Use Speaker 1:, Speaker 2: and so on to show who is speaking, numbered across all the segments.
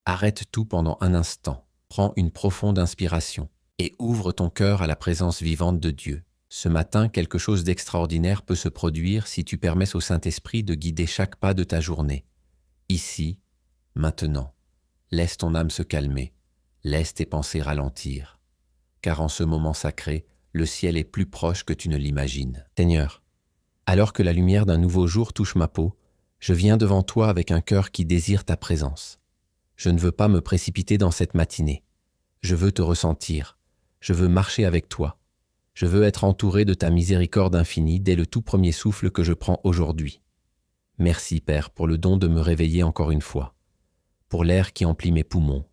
Speaker 1: Arrête tout pendant un instant, prends une profonde inspiration et ouvre ton cœur à la présence vivante de Dieu. Ce matin, quelque chose d'extraordinaire peut se produire si tu permets au Saint-Esprit de guider chaque pas de ta journée. Ici, maintenant, laisse ton âme se calmer, laisse tes pensées ralentir. Car en ce moment sacré, le ciel est plus proche que tu ne l'imagines. Seigneur, alors que la lumière d'un nouveau jour touche ma peau, je viens devant toi avec un cœur qui désire ta présence. Je ne veux pas me précipiter dans cette matinée. Je veux te ressentir. Je veux marcher avec toi. Je veux être entouré de ta miséricorde infinie dès le tout premier souffle que je prends aujourd'hui. Merci, Père, pour le don de me réveiller encore une fois, pour l'air qui emplit mes poumons,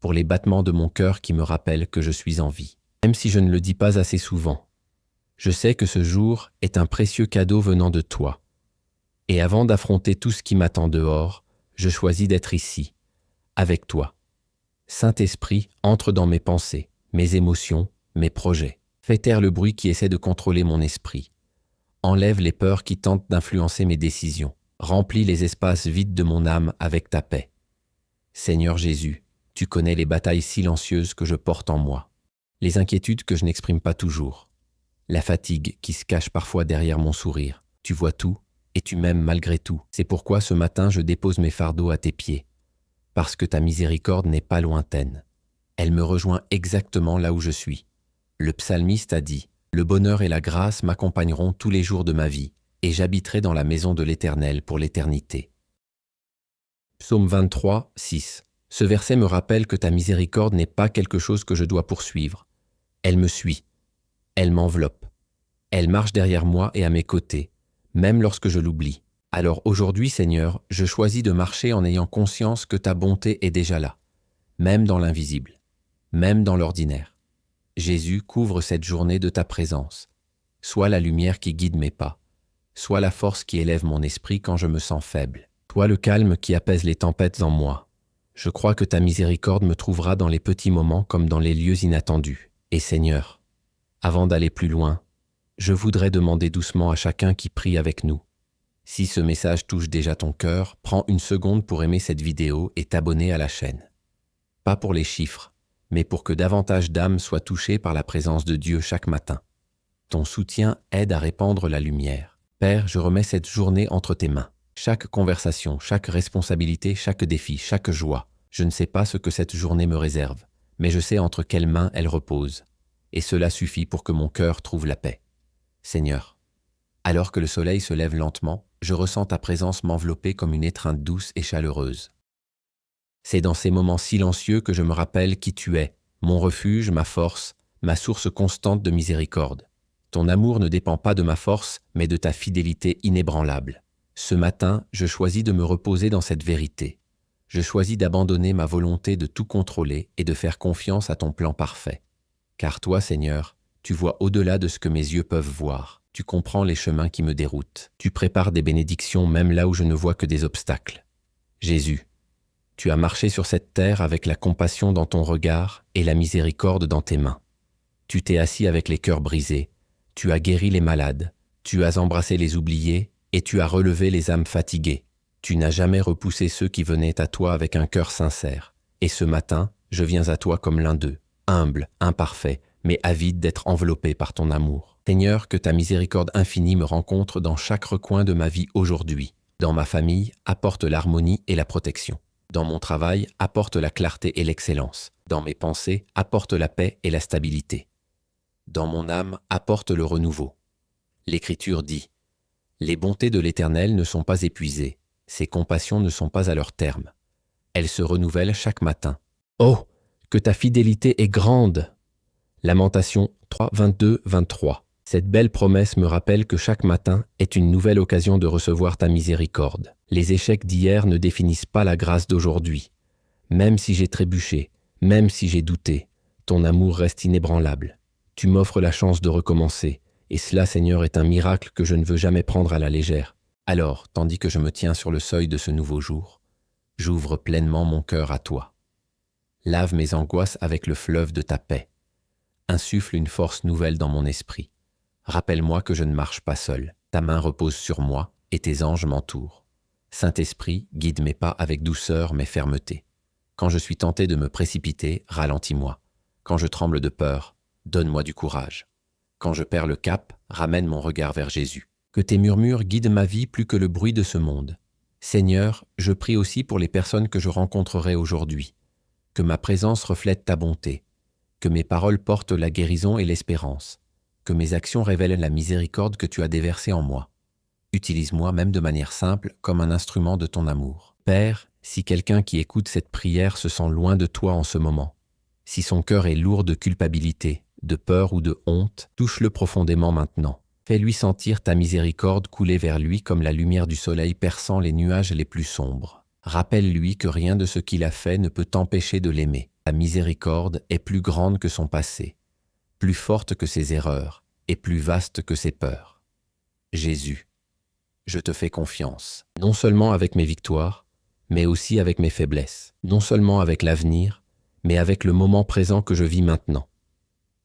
Speaker 1: pour les battements de mon cœur qui me rappellent que je suis en vie. Même si je ne le dis pas assez souvent, je sais que ce jour est un précieux cadeau venant de toi. Et avant d'affronter tout ce qui m'attend dehors, je choisis d'être ici, avec toi. Saint-Esprit, entre dans mes pensées, mes émotions, mes projets. Fais taire le bruit qui essaie de contrôler mon esprit. Enlève les peurs qui tentent d'influencer mes décisions. Remplis les espaces vides de mon âme avec ta paix. Seigneur Jésus, tu connais les batailles silencieuses que je porte en moi, les inquiétudes que je n'exprime pas toujours, la fatigue qui se cache parfois derrière mon sourire. Tu vois tout et tu m'aimes malgré tout. C'est pourquoi ce matin je dépose mes fardeaux à tes pieds. Parce que ta miséricorde n'est pas lointaine. Elle me rejoint exactement là où je suis. Le psalmiste a dit « Le bonheur et la grâce m'accompagneront tous les jours de ma vie, et j'habiterai dans la maison de l'Éternel pour l'éternité. » Psaume 23, 6. Ce verset me rappelle que ta miséricorde n'est pas quelque chose que je dois poursuivre. Elle me suit. Elle m'enveloppe. Elle marche derrière moi et à mes côtés, même lorsque je l'oublie. Alors aujourd'hui, Seigneur, je choisis de marcher en ayant conscience que ta bonté est déjà là, même dans l'invisible, même dans l'ordinaire. Jésus, couvre cette journée de ta présence. Sois la lumière qui guide mes pas. Sois la force qui élève mon esprit quand je me sens faible. Sois le calme qui apaise les tempêtes en moi. Je crois que ta miséricorde me trouvera dans les petits moments comme dans les lieux inattendus. Et Seigneur, avant d'aller plus loin, je voudrais demander doucement à chacun qui prie avec nous. Si ce message touche déjà ton cœur, prends une seconde pour aimer cette vidéo et t'abonner à la chaîne. Pas pour les chiffres, mais pour que davantage d'âmes soient touchées par la présence de Dieu chaque matin. Ton soutien aide à répandre la lumière. Père, je remets cette journée entre tes mains. Chaque conversation, chaque responsabilité, chaque défi, chaque joie. Je ne sais pas ce que cette journée me réserve, mais je sais entre quelles mains elle repose. Et cela suffit pour que mon cœur trouve la paix. Seigneur, alors que le soleil se lève lentement, je ressens ta présence m'envelopper comme une étreinte douce et chaleureuse. C'est dans ces moments silencieux que je me rappelle qui tu es, mon refuge, ma force, ma source constante de miséricorde. Ton amour ne dépend pas de ma force, mais de ta fidélité inébranlable. Ce matin, je choisis de me reposer dans cette vérité. Je choisis d'abandonner ma volonté de tout contrôler et de faire confiance à ton plan parfait. Car toi, Seigneur, tu vois au-delà de ce que mes yeux peuvent voir. Tu comprends les chemins qui me déroutent. Tu prépares des bénédictions même là où je ne vois que des obstacles. Jésus, tu as marché sur cette terre avec la compassion dans ton regard et la miséricorde dans tes mains. Tu t'es assis avec les cœurs brisés. Tu as guéri les malades. Tu as embrassé les oubliés et tu as relevé les âmes fatiguées. Tu n'as jamais repoussé ceux qui venaient à toi avec un cœur sincère. Et ce matin, je viens à toi comme l'un d'eux, humble, imparfait, mais avide d'être enveloppé par ton amour. Seigneur, que ta miséricorde infinie me rencontre dans chaque recoin de ma vie aujourd'hui. Dans ma famille, apporte l'harmonie et la protection. Dans mon travail, apporte la clarté et l'excellence. Dans mes pensées, apporte la paix et la stabilité. Dans mon âme, apporte le renouveau. L'Écriture dit « Les bontés de l'Éternel ne sont pas épuisées, ses compassions ne sont pas à leur terme. Elles se renouvellent chaque matin. Oh, que ta fidélité est grande !» Lamentation 3, 22, 23. Cette belle promesse me rappelle que chaque matin est une nouvelle occasion de recevoir ta miséricorde. Les échecs d'hier ne définissent pas la grâce d'aujourd'hui. Même si j'ai trébuché, même si j'ai douté, ton amour reste inébranlable. Tu m'offres la chance de recommencer, et cela, Seigneur, est un miracle que je ne veux jamais prendre à la légère. Alors, tandis que je me tiens sur le seuil de ce nouveau jour, j'ouvre pleinement mon cœur à toi. Lave mes angoisses avec le fleuve de ta paix. Insuffle une force nouvelle dans mon esprit. Rappelle-moi que je ne marche pas seul. Ta main repose sur moi et tes anges m'entourent. Saint-Esprit, guide mes pas avec douceur mais fermeté. Quand je suis tenté de me précipiter, ralentis-moi. Quand je tremble de peur, donne-moi du courage. Quand je perds le cap, ramène mon regard vers Jésus. Que tes murmures guident ma vie plus que le bruit de ce monde. Seigneur, je prie aussi pour les personnes que je rencontrerai aujourd'hui. Que ma présence reflète ta bonté. Que mes paroles portent la guérison et l'espérance. Que mes actions révèlent la miséricorde que tu as déversée en moi. Utilise-moi même de manière simple comme un instrument de ton amour. Père, si quelqu'un qui écoute cette prière se sent loin de toi en ce moment, si son cœur est lourd de culpabilité, de peur ou de honte, touche-le profondément maintenant. Fais-lui sentir ta miséricorde couler vers lui comme la lumière du soleil perçant les nuages les plus sombres. Rappelle-lui que rien de ce qu'il a fait ne peut t'empêcher de l'aimer. Ta miséricorde est plus grande que son passé, plus forte que ses erreurs et plus vaste que ses peurs. Jésus, je te fais confiance, non seulement avec mes victoires, mais aussi avec mes faiblesses, non seulement avec l'avenir, mais avec le moment présent que je vis maintenant.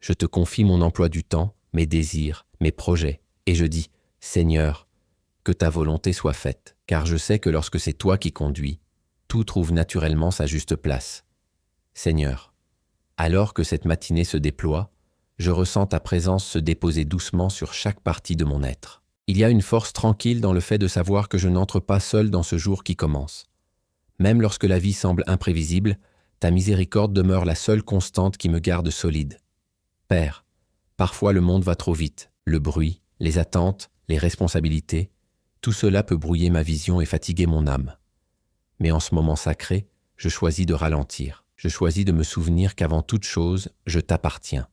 Speaker 1: Je te confie mon emploi du temps, mes désirs, mes projets, et je dis, Seigneur, que ta volonté soit faite, car je sais que lorsque c'est toi qui conduis, tout trouve naturellement sa juste place. Seigneur, alors que cette matinée se déploie, je ressens ta présence se déposer doucement sur chaque partie de mon être. Il y a une force tranquille dans le fait de savoir que je n'entre pas seul dans ce jour qui commence. Même lorsque la vie semble imprévisible, ta miséricorde demeure la seule constante qui me garde solide. Père, parfois le monde va trop vite, le bruit, les attentes, les responsabilités, tout cela peut brouiller ma vision et fatiguer mon âme. Mais en ce moment sacré, je choisis de ralentir. Je choisis de me souvenir qu'avant toute chose, je t'appartiens.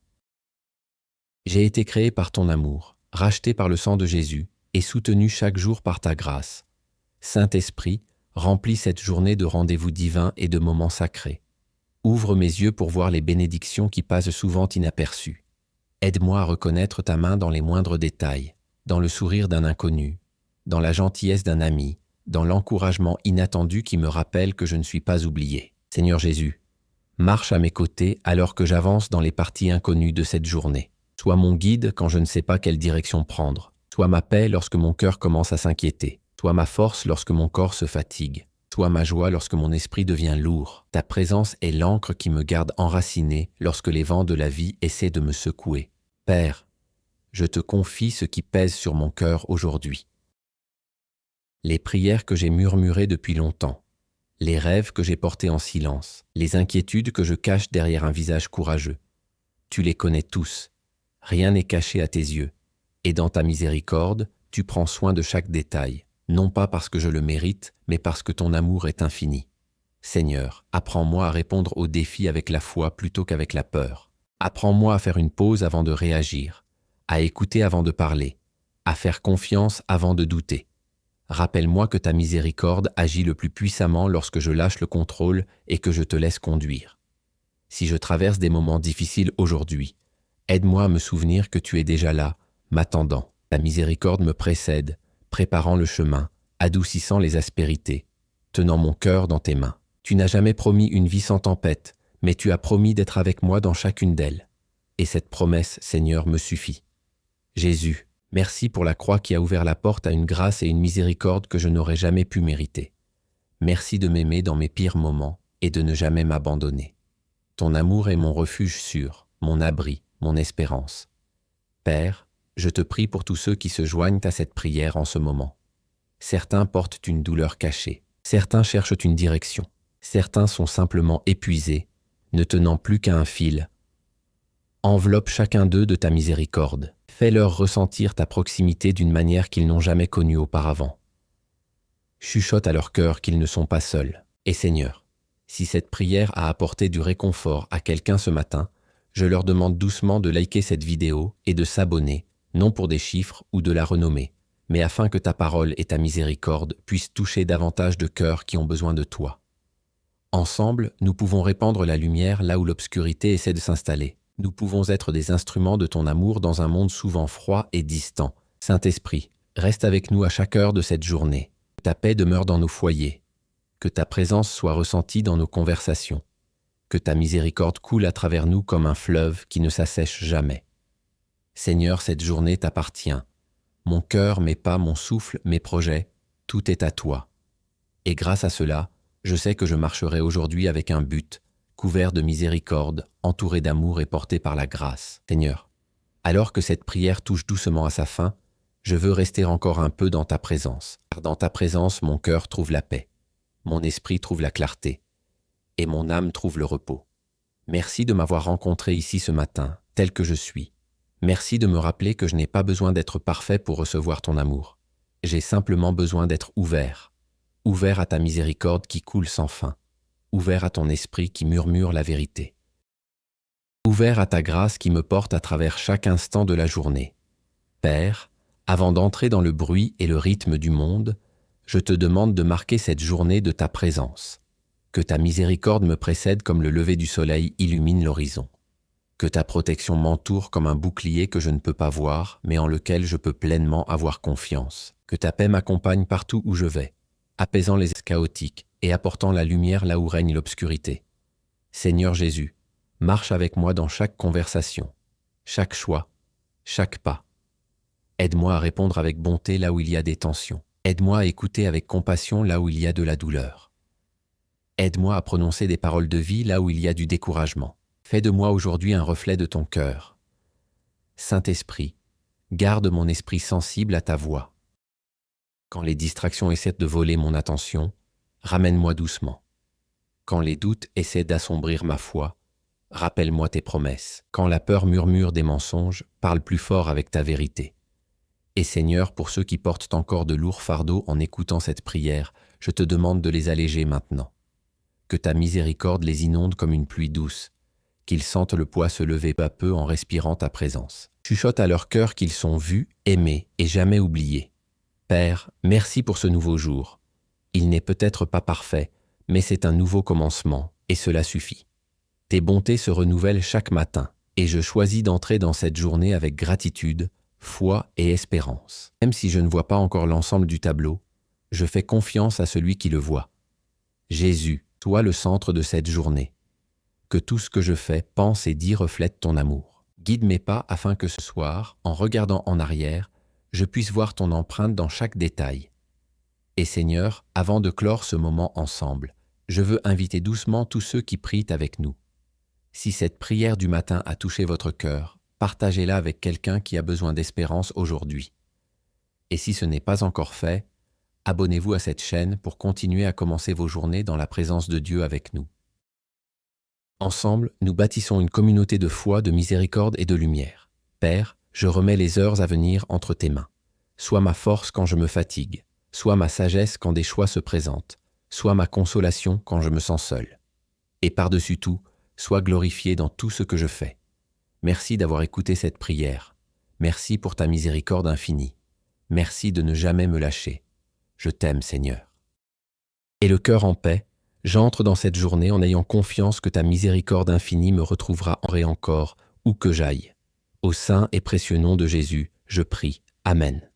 Speaker 1: J'ai été créé par ton amour, racheté par le sang de Jésus et soutenu chaque jour par ta grâce. Saint-Esprit, remplis cette journée de rendez-vous divins et de moments sacrés. Ouvre mes yeux pour voir les bénédictions qui passent souvent inaperçues. Aide-moi à reconnaître ta main dans les moindres détails, dans le sourire d'un inconnu, dans la gentillesse d'un ami, dans l'encouragement inattendu qui me rappelle que je ne suis pas oublié. Seigneur Jésus, marche à mes côtés alors que j'avance dans les parties inconnues de cette journée. Sois mon guide quand je ne sais pas quelle direction prendre. Sois ma paix lorsque mon cœur commence à s'inquiéter. Sois ma force lorsque mon corps se fatigue. Sois ma joie lorsque mon esprit devient lourd. Ta présence est l'encre qui me garde enraciné lorsque les vents de la vie essaient de me secouer. Père, je te confie ce qui pèse sur mon cœur aujourd'hui. Les prières que j'ai murmurées depuis longtemps, les rêves que j'ai portés en silence, les inquiétudes que je cache derrière un visage courageux. Tu les connais tous, rien n'est caché à tes yeux, et dans ta miséricorde, tu prends soin de chaque détail, non pas parce que je le mérite, mais parce que ton amour est infini. Seigneur, apprends-moi à répondre aux défis avec la foi plutôt qu'avec la peur. Apprends-moi à faire une pause avant de réagir, à écouter avant de parler, à faire confiance avant de douter. Rappelle-moi que ta miséricorde agit le plus puissamment lorsque je lâche le contrôle et que je te laisse conduire. Si je traverse des moments difficiles aujourd'hui, aide-moi à me souvenir que tu es déjà là, m'attendant. Ta miséricorde me précède, préparant le chemin, adoucissant les aspérités, tenant mon cœur dans tes mains. Tu n'as jamais promis une vie sans tempête, mais tu as promis d'être avec moi dans chacune d'elles. Et cette promesse, Seigneur, me suffit. Jésus, merci pour la croix qui a ouvert la porte à une grâce et une miséricorde que je n'aurais jamais pu mériter. Merci de m'aimer dans mes pires moments et de ne jamais m'abandonner. Ton amour est mon refuge sûr, mon abri, mon espérance. Père, je te prie pour tous ceux qui se joignent à cette prière en ce moment. Certains portent une douleur cachée, certains cherchent une direction, certains sont simplement épuisés, ne tenant plus qu'à un fil. Enveloppe chacun d'eux de ta miséricorde. Fais-leur ressentir ta proximité d'une manière qu'ils n'ont jamais connue auparavant. Chuchote à leur cœur qu'ils ne sont pas seuls. Et Seigneur, si cette prière a apporté du réconfort à quelqu'un ce matin, je leur demande doucement de liker cette vidéo et de s'abonner, non pour des chiffres ou de la renommée, mais afin que ta parole et ta miséricorde puissent toucher davantage de cœurs qui ont besoin de toi. Ensemble, nous pouvons répandre la lumière là où l'obscurité essaie de s'installer. Nous pouvons être des instruments de ton amour dans un monde souvent froid et distant. Saint-Esprit, reste avec nous à chaque heure de cette journée. Que ta paix demeure dans nos foyers. Que ta présence soit ressentie dans nos conversations. Que ta miséricorde coule à travers nous comme un fleuve qui ne s'assèche jamais. Seigneur, cette journée t'appartient. Mon cœur, mes pas, mon souffle, mes projets, tout est à toi. Et grâce à cela, Je sais que je marcherai aujourd'hui avec un but, couvert de miséricorde, entouré d'amour et porté par la grâce. Seigneur, alors que cette prière touche doucement à sa fin, je veux rester encore un peu dans ta présence. Car dans ta présence, mon cœur trouve la paix, mon esprit trouve la clarté, et mon âme trouve le repos. Merci de m'avoir rencontré ici ce matin, tel que je suis. Merci de me rappeler que je n'ai pas besoin d'être parfait pour recevoir ton amour. J'ai simplement besoin d'être ouvert à ta miséricorde qui coule sans fin, ouvert à ton esprit qui murmure la vérité, ouvert à ta grâce qui me porte à travers chaque instant de la journée. Père, avant d'entrer dans le bruit et le rythme du monde, je te demande de marquer cette journée de ta présence. Que ta miséricorde me précède comme le lever du soleil illumine l'horizon. Que ta protection m'entoure comme un bouclier que je ne peux pas voir, mais en lequel je peux pleinement avoir confiance. Que ta paix m'accompagne partout où je vais, apaisant les chaotiques et apportant la lumière là où règne l'obscurité. Seigneur Jésus, marche avec moi dans chaque conversation, chaque choix, chaque pas. Aide-moi à répondre avec bonté là où il y a des tensions. Aide-moi à écouter avec compassion là où il y a de la douleur. Aide-moi à prononcer des paroles de vie là où il y a du découragement. Fais de moi aujourd'hui un reflet de ton cœur. Saint-Esprit, garde mon esprit sensible à ta voix. Quand les distractions essaient de voler mon attention, ramène-moi doucement. Quand les doutes essaient d'assombrir ma foi, rappelle-moi tes promesses. Quand la peur murmure des mensonges, parle plus fort avec ta vérité. Et Seigneur, pour ceux qui portent encore de lourds fardeaux en écoutant cette prière, je te demande de les alléger maintenant. Que ta miséricorde les inonde comme une pluie douce, qu'ils sentent le poids se lever peu à peu en respirant ta présence. Chuchote à leur cœur qu'ils sont vus, aimés et jamais oubliés. Père, merci pour ce nouveau jour. Il n'est peut-être pas parfait, mais c'est un nouveau commencement, et cela suffit. Tes bontés se renouvellent chaque matin, et je choisis d'entrer dans cette journée avec gratitude, foi et espérance. Même si je ne vois pas encore l'ensemble du tableau, je fais confiance à celui qui le voit. Jésus, toi le centre de cette journée. Que tout ce que je fais, pense et dis reflète ton amour. Guide mes pas afin que ce soir, en regardant en arrière, je puisse voir ton empreinte dans chaque détail. Et Seigneur, avant de clore ce moment ensemble, je veux inviter doucement tous ceux qui prient avec nous. Si cette prière du matin a touché votre cœur, partagez-la avec quelqu'un qui a besoin d'espérance aujourd'hui. Et si ce n'est pas encore fait, abonnez-vous à cette chaîne pour continuer à commencer vos journées dans la présence de Dieu avec nous. Ensemble, nous bâtissons une communauté de foi, de miséricorde et de lumière. Père, je remets les heures à venir entre tes mains. Sois ma force quand je me fatigue, sois ma sagesse quand des choix se présentent, sois ma consolation quand je me sens seul. Et par-dessus tout, sois glorifié dans tout ce que je fais. Merci d'avoir écouté cette prière. Merci pour ta miséricorde infinie. Merci de ne jamais me lâcher. Je t'aime, Seigneur. Et le cœur en paix, j'entre dans cette journée en ayant confiance que ta miséricorde infinie me retrouvera encore, où que j'aille. Au saint et précieux nom de Jésus, je prie. Amen.